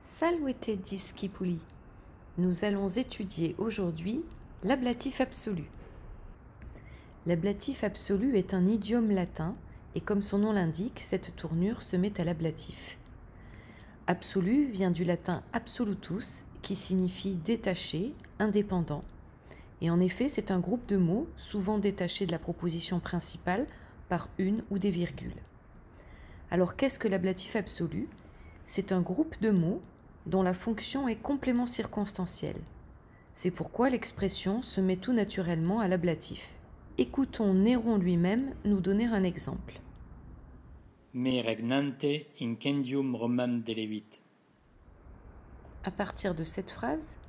Salvete discipuli. Nous allons étudier aujourd'hui l'ablatif absolu. L'ablatif absolu est un idiome latin et comme son nom l'indique, cette tournure se met à l'ablatif. Absolu vient du latin absolutus qui signifie détaché, indépendant. Et en effet, c'est un groupe de mots souvent détachés de la proposition principale par une ou des virgules. Alors qu'est-ce que l'ablatif absolu ? C'est un groupe de mots dont la fonction est complément circonstanciel. C'est pourquoi l'expression se met tout naturellement à l'ablatif. Écoutons Néron lui-même nous donner un exemple. Me regnante incendium Romam delevit. À partir de cette phrase,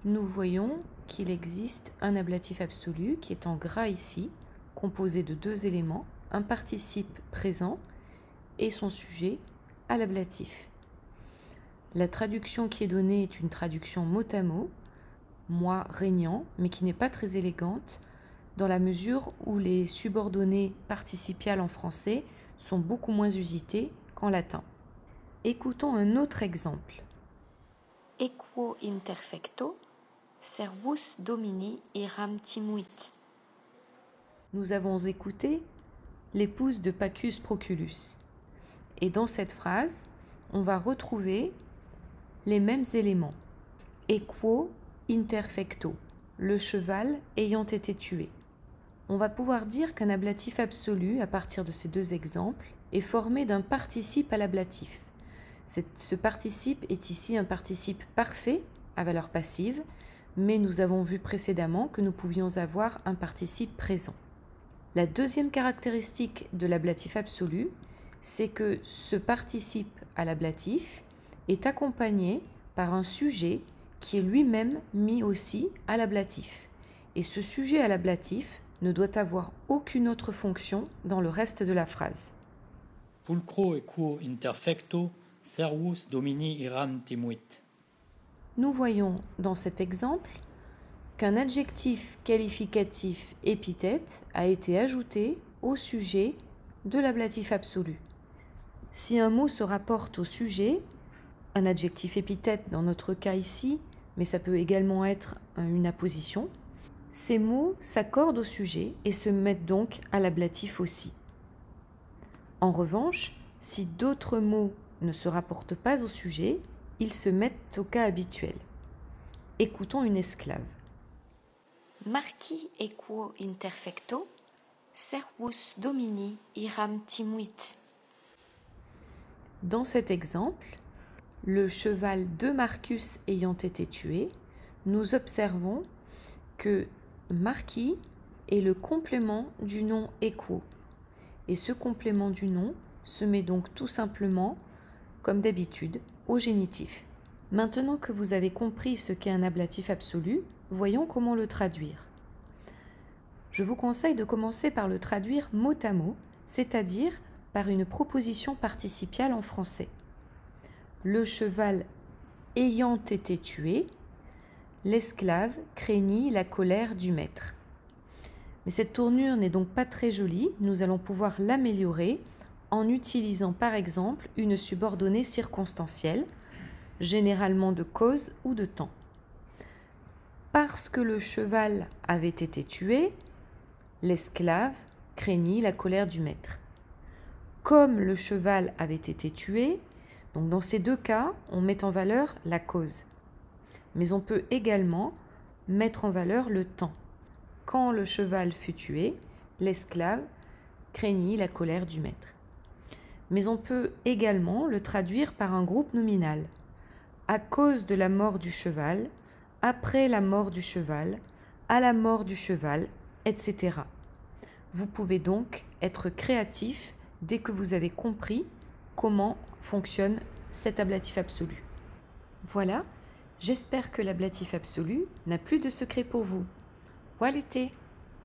nous voyons qu'il existe un ablatif absolu qui est en gras ici, composé de deux éléments, un participe présent et son sujet à l'ablatif. La traduction qui est donnée est une traduction mot à mot, moi régnant, mais qui n'est pas très élégante, dans la mesure où les subordonnées participiales en français sont beaucoup moins usités qu'en latin. Écoutons un autre exemple. Equo interfecto, servus domini eram timuit. Nous avons écouté l'épouse de Paccus Proculus. Et dans cette phrase, on va retrouver les mêmes éléments. Equo interfecto, le cheval ayant été tué. On va pouvoir dire qu'un ablatif absolu, à partir de ces deux exemples, est formé d'un participe à l'ablatif. Ce participe est ici un participe parfait à valeur passive, mais nous avons vu précédemment que nous pouvions avoir un participe présent. La deuxième caractéristique de l'ablatif absolu, c'est que ce participe à l'ablatif est accompagné par un sujet qui est lui-même mis aussi à l'ablatif. Et ce sujet à l'ablatif ne doit avoir aucune autre fonction dans le reste de la phrase. Pulcro equo interfecto, servus domini eram timuit. Nous voyons dans cet exemple qu'un adjectif qualificatif épithète a été ajouté au sujet de l'ablatif absolu. Si un mot se rapporte au sujet, un adjectif épithète dans notre cas ici, mais ça peut également être une apposition, ces mots s'accordent au sujet et se mettent donc à l'ablatif aussi. En revanche, si d'autres mots ne se rapportent pas au sujet, ils se mettent au cas habituel. Écoutons une esclave. Marci equo interfecto, servus domini eram timuit. Dans cet exemple, le cheval de Marcus ayant été tué, nous observons que Marci est le complément du nom equo. Et ce complément du nom se met donc tout simplement, comme d'habitude, au génitif. Maintenant que vous avez compris ce qu'est un ablatif absolu, voyons comment le traduire. Je vous conseille de commencer par le traduire mot à mot, c'est-à-dire par une proposition participiale en français. Le cheval ayant été tué, l'esclave craignit la colère du maître. Mais cette tournure n'est donc pas très jolie, nous allons pouvoir l'améliorer en utilisant par exemple une subordonnée circonstancielle, généralement de cause ou de temps. Parce que le cheval avait été tué, l'esclave craignit la colère du maître. Comme le cheval avait été tué, donc dans ces deux cas, on met en valeur la cause. Mais on peut également mettre en valeur le temps. Quand le cheval fut tué, l'esclave craignit la colère du maître. Mais on peut également le traduire par un groupe nominal. À cause de la mort du cheval, après la mort du cheval, à la mort du cheval, etc. Vous pouvez donc être créatif dès que vous avez compris comment fonctionne cet ablatif absolu. Voilà, j'espère que l'ablatif absolu n'a plus de secret pour vous. Voilà l'été.